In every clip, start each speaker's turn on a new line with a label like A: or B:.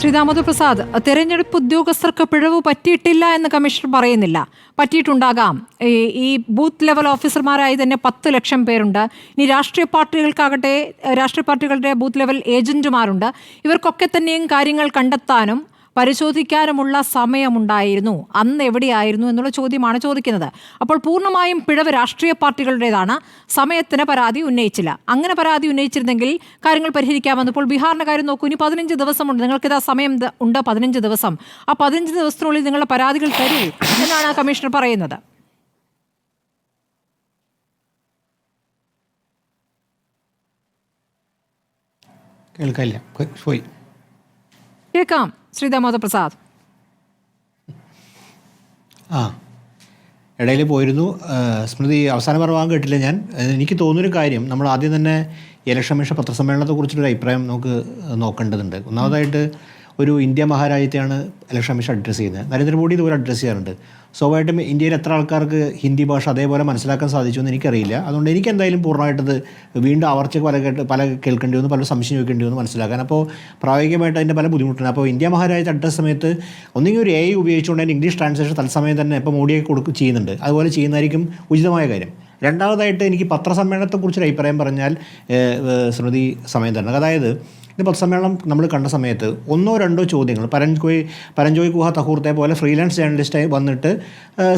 A: ശ്രീ ദാമോദർ പ്രസാദ്, തെരഞ്ഞെടുപ്പ് ഉദ്യോഗസ്ഥർക്ക് പിഴവ് പറ്റിയിട്ടില്ല എന്ന് കമ്മീഷണർ പറയുന്നില്ല. പറ്റിയിട്ടുണ്ടാകാം. ഈ ബൂത്ത് ലെവൽ ഓഫീസർമാരായി തന്നെ 10 ലക്ഷം പേരുണ്ട്. ഇനി രാഷ്ട്രീയ പാർട്ടികളുടെ ബൂത്ത് ലെവൽ ഏജന്റുമാരുണ്ട്. ഇവർക്കൊക്കെ തന്നെയും കാര്യങ്ങൾ കണ്ടെത്താനും പരിശോധിക്കാനുമുള്ള സമയമുണ്ടായിരുന്നു. അന്ന് എവിടെയായിരുന്നു എന്നുള്ള ചോദ്യമാണ് ചോദിക്കുന്നത്. അപ്പോൾ പൂർണ്ണമായും പിഴവ് രാഷ്ട്രീയ പാർട്ടികളുടേതാണ്. സമയത്തിന് പരാതി ഉന്നയിച്ചില്ല. അങ്ങനെ പരാതി ഉന്നയിച്ചിരുന്നെങ്കിൽ കാര്യങ്ങൾ പരിഹരിക്കാമെന്ന്. ഇപ്പോൾ ബീഹാറിന്റെ കാര്യം നോക്കൂ. ഇനി 15 ദിവസമുണ്ട്. നിങ്ങൾക്കിതാ സമയം ഉണ്ട്, 15 ദിവസം. ആ 15 ദിവസത്തിനുള്ളിൽ നിങ്ങളുടെ പരാതികൾ തരൂ എന്നാണ് കമ്മീഷണർ പറയുന്നത്. കേൾക്കാം ശ്രീ ദാമോദർ പ്രസാദ്.
B: ഇടയിൽ പോയിരുന്നു സ്മൃതി. അവസാനം പറഞ്ഞാൽ കേട്ടില്ല ഞാൻ. എനിക്ക് തോന്നുന്നൊരു കാര്യം, നമ്മൾ ആദ്യം തന്നെ ഇലക്ഷൻ കമ്മീഷൻ പത്രസമ്മേളനത്തെക്കുറിച്ചൊരു അഭിപ്രായം നമുക്ക് നോക്കേണ്ടതുണ്ട്. ഒന്നാമതായിട്ട് ഒരു ഇന്ത്യ മഹാരാജ്യത്തെയാണ് ഇലക്ഷൻ കമ്മീഷൻ അഡ്രസ്സ് ചെയ്യുന്നത്. നരേന്ദ്രമോദി ഇതുപോലെ അഡ്രസ്സ് ചെയ്യാറുണ്ട്. സ്വാഭാവികമായിട്ടും ഇന്ത്യയിൽ എത്ര ആൾക്കാർക്ക് ഹിന്ദി ഭാഷ അതേപോലെ മനസ്സിലാക്കാൻ സാധിച്ചു എന്ന് എനിക്കറിയില്ല. അതുകൊണ്ട് എനിക്ക് എന്തായാലും പൂർണ്ണമായിട്ടത് വീണ്ടും ആവർത്തിച്ച് പല കേൾക്കേണ്ടി വന്നു, പല സംശയം ചോദിക്കേണ്ടി വന്നു മനസ്സിലാക്കാൻ. അപ്പോൾ പ്രായോഗികമായിട്ട് അതിൻ്റെ പല ബുദ്ധിമുട്ടുണ്ട്. അപ്പോൾ ഇന്ത്യ മഹാരാജ്യത്തെ അഡ്രസ് സമയത്ത് ഒന്നെങ്കിൽ ഒരു AI ഉപയോഗിച്ചുകൊണ്ട് അതിൻ്റെ ഇംഗ്ലീഷ് ട്രാൻസ്ലേഷൻ തത്സമയം തന്നെ ഇപ്പോൾ മോഡിയൊക്കെ ചെയ്യുന്നുണ്ട്. അതുപോലെ ചെയ്യുന്നതായിരിക്കും ഉചിതമായ കാര്യം. രണ്ടാമതായിട്ട് എനിക്ക് പത്രസമ്മേളനത്തെക്കുറിച്ചൊരു അഭിപ്രായം പറഞ്ഞാൽ സ്മൃതി സമയം തരണം. അതായത് ഇത് പത്രസമ്മേളനം നമ്മൾ കണ്ട സമയത്ത് 1-2 ചോദ്യങ്ങൾ പരഞ്ജോയ് കുഹ തഹൂർത്തെ പോലെ ഫ്രീലാൻസ് ജേർണലിസ്റ്റായി വന്നിട്ട്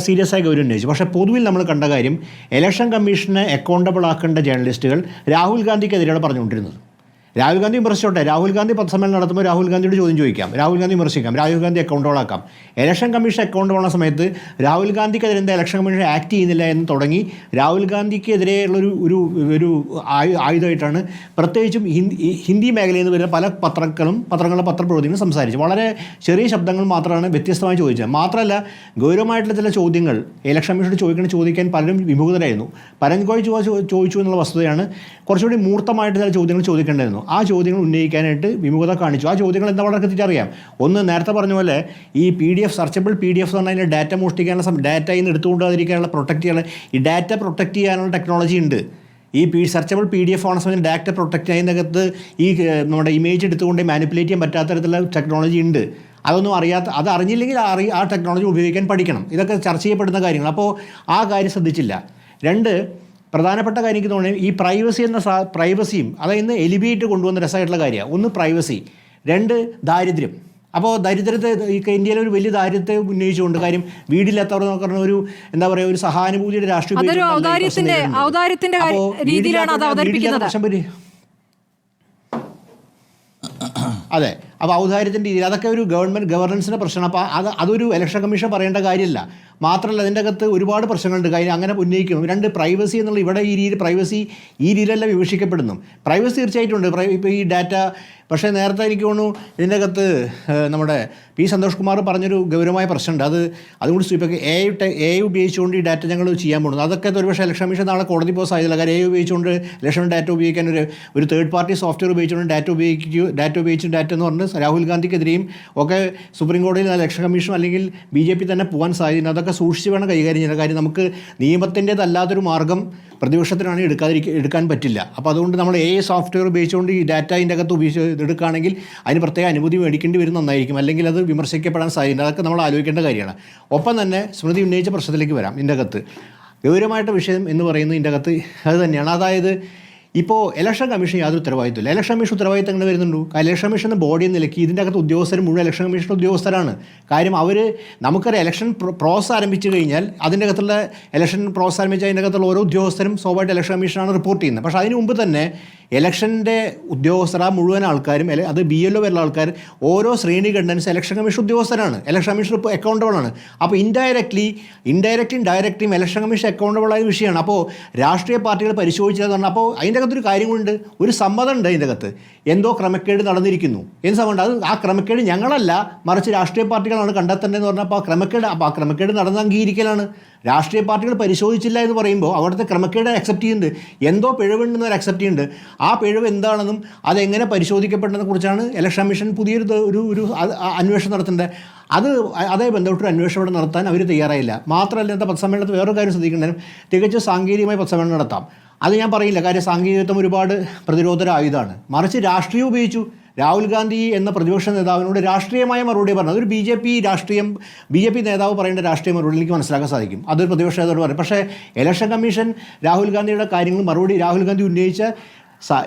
B: സീരിയസ് ആയി ഗൗരവം ഉന്നയിച്ചു. പക്ഷേ പൊതുവിൽ നമ്മൾ കണ്ട കാര്യം, ഇലക്ഷൻ കമ്മീഷനെ അക്കൗണ്ടബിൾ ആക്കേണ്ട ജേർണലിസ്റ്റുകൾ രാഹുൽ ഗാന്ധിക്കെതിരെയാണ് പറഞ്ഞുകൊണ്ടിരുന്നത്. രാഹുൽ ഗാന്ധി വിമർശിച്ചോട്ടെ. രാഹുൽ ഗാന്ധി പത്രസമ്മേളനം നടത്തുമ്പോൾ രാഹുൽ ഗാന്ധിയോട് ചോദ്യം ചോദിക്കാം, രാഹുൽ ഗാന്ധി വിമർശിക്കാം, രാഹുൽ ഗാന്ധി അക്കൗണ്ടബിൾ ആക്കാം. ഇലക്ഷൻ കമ്മീഷൻ അക്കൗണ്ടബിൾ ആവുന്ന സമയത്ത് രാഹുൽ ഗാന്ധിക്കെതിരെ എന്താ ഇലക്ഷൻ കമ്മീഷൻ ആക്ട് ചെയ്യുന്നില്ല എന്ന് തുടങ്ങി രാഹുൽ ഗാന്ധിക്കെതിരെയുള്ളൊരു ഒരു ഒരു ആയുധമായിട്ടാണ് പ്രത്യേകിച്ചും ഹിന്ദി മേഖലയിൽ നിന്ന് വരുന്ന പല പത്രങ്ങളുടെ പത്രപ്രവർത്തകരും സംസാരിച്ചു. വളരെ ചെറിയ ശബ്ദങ്ങൾ മാത്രമാണ് വ്യത്യസ്തമായി ചോദിച്ചത്. മാത്രമല്ല, ഗൗരവമായിട്ടുള്ള ചില ചോദ്യങ്ങൾ ഇലക്ഷൻ കമ്മീഷനോട് ചോദിക്കാൻ പലരും വിമുഖതരായിരുന്നു. പരഞ്ജോയ് ചോദിച്ചു എന്നുള്ള വസ്തുതയാണ്. കുറച്ചുകൂടി മൂർത്തമായിട്ട് ചില ചോദ്യങ്ങൾ ചോദിക്കേണ്ടായിരുന്നു. ആ ചോദ്യങ്ങൾ ഉന്നയിക്കാനായിട്ട് വിമുഖത കാണിച്ചു. ആ ചോദ്യങ്ങൾ എന്താ വളരെ കൃത്യമായിട്ട് ഒന്ന്, നേരത്തെ പറഞ്ഞ പോലെ ഈ സർച്ചബിൾ PDF എന്ന് പറഞ്ഞാൽ ഡാറ്റ മോഷ്ടിക്കാനുള്ള ഡാറ്റയിൽ നിന്ന് എടുത്തുകൊണ്ടാതിരിക്കാനുള്ള പ്രൊട്ടക്ട് ചെയ്യാനുള്ള ഈ ഡാറ്റ പ്രൊട്ടക്ട് ചെയ്യാനുള്ള ടെക്നോളജി ഉണ്ട്. ഈ സർച്ചബിൾ PDF ആവുന്ന സമയത്ത് ഡാറ്റ പ്രൊട്ടക്ട് ചെയ്യുന്നതിനകത്ത് ഈ നമ്മുടെ ഇമേജ് എടുത്തുകൊണ്ട് മാനിപ്പുലേറ്റ് ചെയ്യാൻ പറ്റാത്ത തരത്തിലുള്ള ടെക്നോളജി ഉണ്ട്. അതൊന്നും അത് അറിഞ്ഞില്ലെങ്കിൽ ആ ടെക്നോളജി ഉപയോഗിക്കാൻ പഠിക്കണം. ഇതൊക്കെ ചർച്ച ചെയ്യപ്പെടുന്ന കാര്യങ്ങൾ. അപ്പോൾ ആ കാര്യം ശ്രദ്ധിച്ചില്ല. 2, പ്രധാനപ്പെട്ട കാര്യം എനിക്ക് തോന്നുന്നത് ഈ പ്രൈവസിയും അതായത് എലിവേറ്റ് കൊണ്ടുവന്ന രസമായിട്ടുള്ള കാര്യമാണ്. 1 പ്രൈവസി, 2 ദാരിദ്ര്യം. അപ്പോൾ ദരിദ്രത്തെ ഇന്ത്യയിലെ ഒരു വലിയ ദാരിദ്ര്യത്തെ ഉന്നയിച്ചുകൊണ്ട് കാര്യം വീടില്ലാത്തവർ പറഞ്ഞ ഒരു എന്താ പറയുക ഒരു സഹാനുഭൂതിയുടെ രാഷ്ട്രീയ അതെ. അപ്പോൾ ഔദാര്യത്തിൻ്റെ രീതിയിൽ അതൊക്കെ ഒരു ഗവർണൻസിൻ്റെ പ്രശ്നമാണ്. അപ്പോൾ അതൊരു ഇലക്ഷൻ കമ്മീഷൻ പറയേണ്ട കാര്യമില്ല. മാത്രമല്ല, അതിൻ്റെ അകത്ത് ഒരുപാട് പ്രശ്നങ്ങളുണ്ട്. കാര്യം അങ്ങനെ ഉന്നയിക്കുന്നു. 2 പ്രൈവസി എന്നുള്ള ഇവിടെ ഈ രീതിയിലല്ല വിവക്ഷിക്കപ്പെടുന്നു. പ്രൈവസി തീർച്ചയായിട്ടുണ്ട്. ഇപ്പോൾ ഈ ഡാറ്റ, പക്ഷേ നേരത്തെ എനിക്ക് തോന്നുന്നു ഇതിൻ്റെ അകത്ത് നമ്മുടെ സന്തോഷ് കുമാർ പറഞ്ഞൊരു ഗൗരവമായ പ്രശ്നമുണ്ട്. അതുകൊണ്ട് ഇപ്പോൾ AI ഉപയോഗിച്ചുകൊണ്ട് ഈ ഡാറ്റ ഞങ്ങൾ ചെയ്യാൻ പോകുന്നു. അതൊക്കെ ഒരുപക്ഷെ ഇലക്ഷൻ കമ്മീഷൻ നാളെ കോടതി പോകാൻ സാധ്യതയില്ല. കാര്യം AI ഉപയോഗിച്ചുകൊണ്ട് ഇലക്ഷൻ ഡാറ്റ ഉപയോഗിക്കാൻ ഒരു തേർഡ് പാർട്ടി സോഫ്റ്റ്വെയർ ഉപയോഗിച്ചുകൊണ്ട് ഡാറ്റ എന്ന് പറഞ്ഞ് രാഹുൽ ഗാന്ധിക്കെതിരെയും ഒക്കെ സുപ്രീം കോടതിയിൽ ഇലക്ഷൻ കമ്മീഷൻ അല്ലെങ്കിൽ BJP തന്നെ പോകാൻ സാധ്യത. അതൊക്കെ സൂക്ഷിച്ച് വേണം കൈകാര്യം ചെയ്യുന്ന കാര്യം. നമുക്ക് നിയമത്തിൻ്റേതല്ലാത്തൊരു മാർഗ്ഗം പ്രതിപക്ഷത്തിനാണ് എടുക്കാൻ പറ്റില്ല. അപ്പോൾ അതുകൊണ്ട് നമ്മൾ AI സോഫ്റ്റ്വെയർ ഉപയോഗിച്ചുകൊണ്ട് ഈ ഡാറ്റ ഇതിൻ്റെ അകത്ത് എടുക്കുകയാണെങ്കിൽ അതിന് പ്രത്യേക അനുമതി മേടിക്കേണ്ടി വരും, നന്നായിരിക്കും. അല്ലെങ്കിൽ അത് വിമർശിക്കപ്പെടാൻ സാധ്യത. അതൊക്കെ നമ്മൾ ആലോചിക്കേണ്ട കാര്യമാണ്. ഒപ്പം തന്നെ സ്മൃതി ഉന്നയിച്ച പ്രശ്നത്തിലേക്ക് വരാം. ഇതിൻ്റെ അകത്ത് ഗൗരവമായിട്ട് വിഷയം എന്ന് പറയുന്നത് ഇതിൻ്റെ അകത്ത് അത് തന്നെയാണ്. അതായത് ഇപ്പോൾ ഇലക്ഷൻ കമ്മീഷൻ യാതൊരു ഉത്തരവാദിത്വമില്ല. ഇലക്ഷൻ കമ്മീഷൻ ഉത്തരവാദിത്തം എങ്ങനെ വരുന്നുണ്ടോ? ഇലക്ഷൻ കമ്മീഷൻ ബോഡി എന്ന നിലയ്ക്ക് ഇതിൻ്റെ അകത്ത് ഉദ്യോഗസ്ഥർ മുഴുവൻ ഇലക്ഷൻ കമ്മീഷൻ ഉദ്യോഗസ്ഥരാണ്. കാര്യം നമുക്കൊരു ഇലക്ഷൻ പ്രോസസ് ആരംഭിച്ചു കഴിഞ്ഞാൽ അതിൻ്റെ അകത്തുള്ള ഇലക്ഷൻ പ്രോസസ് ആരംഭിച്ചാൽ അതിൻ്റെ അകത്തുള്ള ഓരോ ഉദ്യോഗസ്ഥരും സ്വാഭാവികമായിട്ട് ഇലക്ഷൻ കമ്മീഷനാണ് റിപ്പോർട്ട് ചെയ്യുന്നത്. പക്ഷേ അതിന് മുമ്പ് തന്നെ ഇലക്ഷൻ്റെ ഉദ്യോഗസ്ഥർ മുഴുവൻ ആൾക്കാരും അത് BLO വരുന്ന ആൾക്കാർ ഓരോ ശ്രേണി ഖണ്ഡൻസ് ഇലക്ഷൻ കമ്മീഷൻ ഉദ്യോഗസ്ഥരാണ്. ഇലക്ഷൻ കമ്മീഷൻ ഇപ്പോൾ അക്കൗണ്ടബിളാണ്. അപ്പോൾ ഇൻഡയറക്റ്റ്ലിയും ഡയറക്റ്റ്ലിയും ഇലക്ഷൻ കമ്മീഷൻ അക്കൗണ്ടബിളായ വിഷയമാണ്. അപ്പോൾ രാഷ്ട്രീയ പാർട്ടികൾ പരിശോധിച്ചതെന്ന് പറഞ്ഞാൽ അപ്പോൾ അതിൻ്റെ അകത്തൊരു കാര്യങ്ങളുണ്ട്, ഒരു സമ്മതം ഉണ്ട്. അതിൻ്റെ അകത്ത് എന്തോ ക്രമക്കേട് നടന്നിരിക്കുന്നു എന്ന് സമ്മതം. അത് ആ ക്രമക്കേട് ഞങ്ങളല്ല, മറിച്ച് രാഷ്ട്രീയ പാർട്ടികളാണ് കണ്ടെത്തേണ്ടതെന്ന് പറഞ്ഞാൽ ആ ക്രമക്കേട് നടന്ന് അംഗീകരിക്കലാണ്. രാഷ്ട്രീയ പാർട്ടികൾ പരിശോധിച്ചില്ല എന്ന് പറയുമ്പോൾ അവിടുത്തെ ക്രമക്കേട് അക്സെപ്റ്റ് ചെയ്യുന്നുണ്ട്. എന്തോ പിഴവുണ്ടെന്ന് അക്സെപ്റ്റ് ചെയ്യുന്നുണ്ട്. ആ പിഴവ് എന്താണെന്നും അതെങ്ങനെ പരിശോധിക്കപ്പെട്ടതിനെ കുറിച്ചാണ് ഇലക്ഷൻ കമ്മീഷൻ പുതിയൊരു അന്വേഷണം നടത്തേണ്ടത്. അതേ ബന്ധപ്പെട്ടൊരു അന്വേഷണം ഇവിടെ നടത്താൻ അവർ തയ്യാറായില്ല. മാത്രമല്ല, ഇന്നത്തെ പത്രസമ്മേളനത്തിൽ വേറൊരു കാര്യം ശ്രദ്ധിക്കേണ്ടതും തികച്ചും സാങ്കേതികമായി പത്രസമ്മേളനം നടത്താം. അത് ഞാൻ പറയില്ല. കാര്യം സാങ്കേതികത്വം ഒരുപാട് പ്രതിരോധ ആയുധമാണ്. മറിച്ച് രാഷ്ട്രീയം ഉപയോഗിച്ചു. രാഹുൽ ഗാന്ധി എന്ന പ്രതിപക്ഷ നേതാവിനോട് രാഷ്ട്രീയമായ മറുപടി പറഞ്ഞു. അതൊരു ബി ജെ പി നേതാവ് പറയേണ്ട രാഷ്ട്രീയ മറുപടി എനിക്ക് മനസ്സിലാക്കാൻ സാധിക്കും. അതൊരു പ്രതിപക്ഷ നേതാവ് പറയും. പക്ഷേ ഇലക്ഷൻ കമ്മീഷൻ രാഹുൽ ഗാന്ധിയുടെ കാര്യങ്ങൾ മറുപടി രാഹുൽ ഗാന്ധി ഉന്നയിച്ച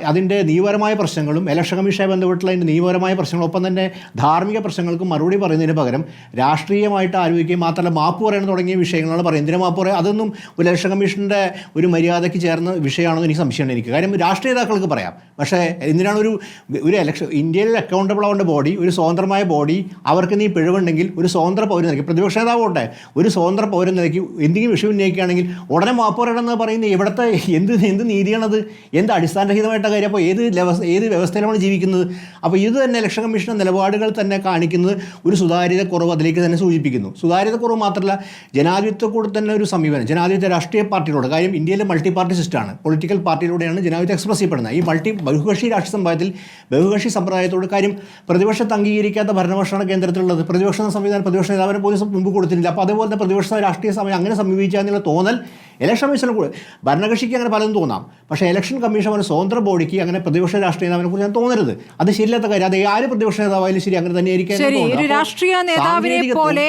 B: അതിൻ്റെ നിയമപരമായ പ്രശ്നങ്ങളും ഇലക്ഷൻ കമ്മീഷനുമായി ബന്ധപ്പെട്ടുള്ള അതിൻ്റെ നിയമപരമായ പ്രശ്നങ്ങളും ഒപ്പം തന്നെ ധാർമ്മിക പ്രശ്നങ്ങൾക്ക് മറുപടി പറയുന്നതിന് പകരം രാഷ്ട്രീയമായിട്ട് ആലോചിക്കുകയും മാത്രമല്ല മാപ്പ് പറയാൻ തുടങ്ങിയ വിഷയങ്ങളാണ് പറയുന്നത്. എന്തിനാ മാപ്പ് പറയുക? അതൊന്നും ഒരു ഇലക്ഷൻ കമ്മീഷൻ്റെ ഒരു മര്യാദയ്ക്ക് ചേർന്ന വിഷയമാണെന്ന് എനിക്ക് സംശയമുണ്ട്. എനിക്ക് കാര്യം രാഷ്ട്രീയ നേതാക്കൾക്ക് പറയാം, പക്ഷേ എന്തിനാണ് ഒരു ഇന്ത്യയിൽ അക്കൗണ്ടബിൾ ആവേണ്ട ബോഡി, ഒരു സ്വതന്ത്രമായ ബോഡി, അവർക്ക് നീ പിഴവുണ്ടെങ്കിൽ ഒരു സ്വതന്ത്ര പൗരൻ നിലയ്ക്ക്, പ്രതിപക്ഷ നേതാവോട്ടെ, ഒരു സ്വതന്ത്ര പൗരൻ നിലയ്ക്ക് എന്തെങ്കിലും വിഷയം ഉന്നയിക്കുകയാണെങ്കിൽ ഉടനെ മാപ്പ് പറയണമെന്ന് പറയുന്നത് ഇവിടുത്തെ എന്ത് നീതിയാണത്? എന്ത് അടിസ്ഥാന കാര്യം? അപ്പോൾ ഏത് വ്യവസ്ഥയിലാണ് ജീവിക്കുന്നത്? അപ്പോൾ ഇത് തന്നെ ഇലക്ഷൻ കമ്മീഷൻ്റെ നിലപാടുകൾ തന്നെ കാണിക്കുന്നത് ഒരു സുതാര്യത കുറവ് അതിലേക്ക് തന്നെ സൂചിപ്പിക്കുന്നു. സുതാര്യത കുറവ് മാത്രമല്ല, ജനാധിപത്യക്കൂടെ തന്നെ ഒരു സമീപനം ജനാധിപത്യ രാഷ്ട്രീയ പാർട്ടികളോട്. കാര്യം ഇന്ത്യയിലെ മൾട്ടി പാർട്ടി സിസ്റ്റമാണ്, പൊളിറ്റിക്കൽ പാർട്ടിയിലൂടെയാണ് ജനാധിപത്യം എക്സ്പ്രസ് ചെയ്യപ്പെടുന്നത്. ഈ ബഹുകക്ഷി രാഷ്ട്രീയ സമ്പ്രദായത്തിൽ ബഹുകക്ഷി സമ്പ്രദായത്തോട് കാര്യം പ്രതിപക്ഷത്തെ അംഗീകരിക്കാത്ത ഭരണപക്ഷമാണ് കേന്ദ്രത്തിലുള്ളത്. പ്രതിപക്ഷ സംവിധാനം പ്രതിപക്ഷ നേതാവിനെ പോലും മുമ്പ് കൊടുത്തിട്ടില്ല. അപ്പോൾ അതേപോലെ തന്നെ പ്രതിപക്ഷ രാഷ്ട്രീയ സമയം അങ്ങനെ സമീപിച്ചാൽ തോന്നൽ ഇലക്ഷൻ കമ്മീഷനെ കൂടെ ഭരണകക്ഷിക്ക് അങ്ങനെ പലതും തോന്നാം, പക്ഷേ ഇലക്ഷൻ കമ്മീഷൻ ഒരു സ്വതന്ത്ര ബോഡിക്ക് അങ്ങനെ പ്രതിപക്ഷ രാഷ്ട്രീയ നേതാവിനെ കുറിച്ച് ഞാൻ തോന്നരുത്. അത് ശരിയല്ലാത്ത കാര്യം. അത് ആര് പ്രതിപക്ഷ നേതാവായാലും ശരി അങ്ങനെ തന്നെയായിരിക്കും.
A: ഒരു രാഷ്ട്രീയ നേതാവിനെ പോലെ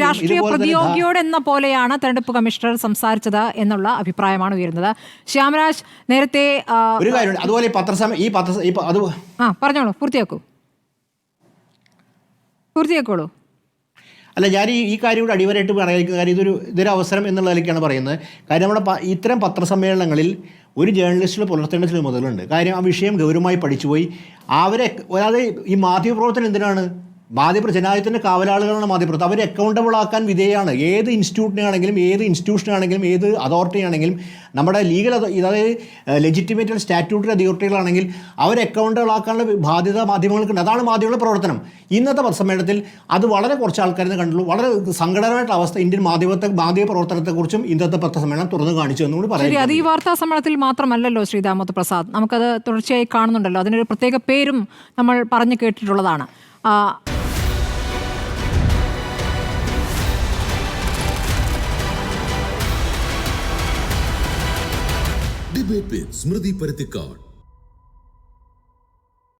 A: രാഷ്ട്രീയ പ്രതിയോഗിയോട് എന്ന പോലെയാണ് തെരഞ്ഞെടുപ്പ് കമ്മീഷണർ സംസാരിച്ചത് എന്നുള്ള അഭിപ്രായമാണ് ഉയരുന്നത്. ശ്യാമരാജ് നേരത്തെ
B: ഒരു കാര്യമുണ്ട്. അതുപോലെ
A: പറഞ്ഞോളൂ, പൂർത്തിയാക്കോളൂ.
B: അല്ല, ഞാൻ ഈ കാര്യം കൂടെ അടിവരായിട്ട് പറയാതിരിക്കുന്ന കാര്യം ഇതൊരു അവസരം എന്നുള്ള നിലയ്ക്കാണ് പറയുന്നത്. കാര്യം നമ്മുടെ ഇത്തരം പത്രസമ്മേളനങ്ങളിൽ ഒരു ജേർണലിസ്റ്റിൽ പുലർത്തേണ്ട ചുമതലയുണ്ട്. കാര്യം ആ വിഷയം ഗൗരവമായി പഠിച്ചുപോയി അതായത് ഈ മാധ്യമപ്രവർത്തനം എന്തിനാണ്? ജനാധിപത്യത്തിൻ്റെ കാവലാളുകളാണ് മാധ്യമപ്രവർത്തനം. അവരെ അക്കൗണ്ടബിൾ ആക്കാൻ വിധേയമാണ്. ഏത് ഇൻസ്റ്റിറ്റ്യൂഷനാണെങ്കിലും ഏത് അതോറിറ്റി ആണെങ്കിലും നമ്മുടെ ലീഗൽ അതായത് ലെജിറ്റിമേറ്റ് സ്റ്റാറ്റ്യൂട്ടറി അതോറിറ്റികളാണെങ്കിൽ അവരെ അക്കൗണ്ടബിൾ ആക്കാനുള്ള ബാധ്യത മാധ്യമങ്ങൾക്കുണ്ട്. അതാണ് മാധ്യമങ്ങളുടെ പ്രവർത്തനം. ഇന്നത്തെ പത്രസമ്മേളനത്തിൽ അത് വളരെ കുറച്ച് ആൾക്കാരെന്ന് കണ്ടുള്ളൂ. വളരെ സങ്കടകരമായിട്ടുള്ള അവസ്ഥ ഇന്ത്യൻ മാധ്യമ പ്രവർത്തനത്തെക്കുറിച്ചും ഇന്നത്തെ പത്രസമ്മേളനം തുറന്നു കാണിച്ചു എന്നുകൂടി പറയാം.
A: അത് ഈ വാർത്താ സമ്മേളനത്തിൽ മാത്രമല്ലല്ലോ ശ്രീ ദാമോദർ പ്രസാദ്, നമുക്കത് തുടർച്ചയായി കാണുന്നുണ്ടല്ലോ. അതിനൊരു പ്രത്യേക പേരും നമ്മൾ പറഞ്ഞു കേട്ടിട്ടുള്ളതാണ്.
C: Debate with Smriti Parithikar.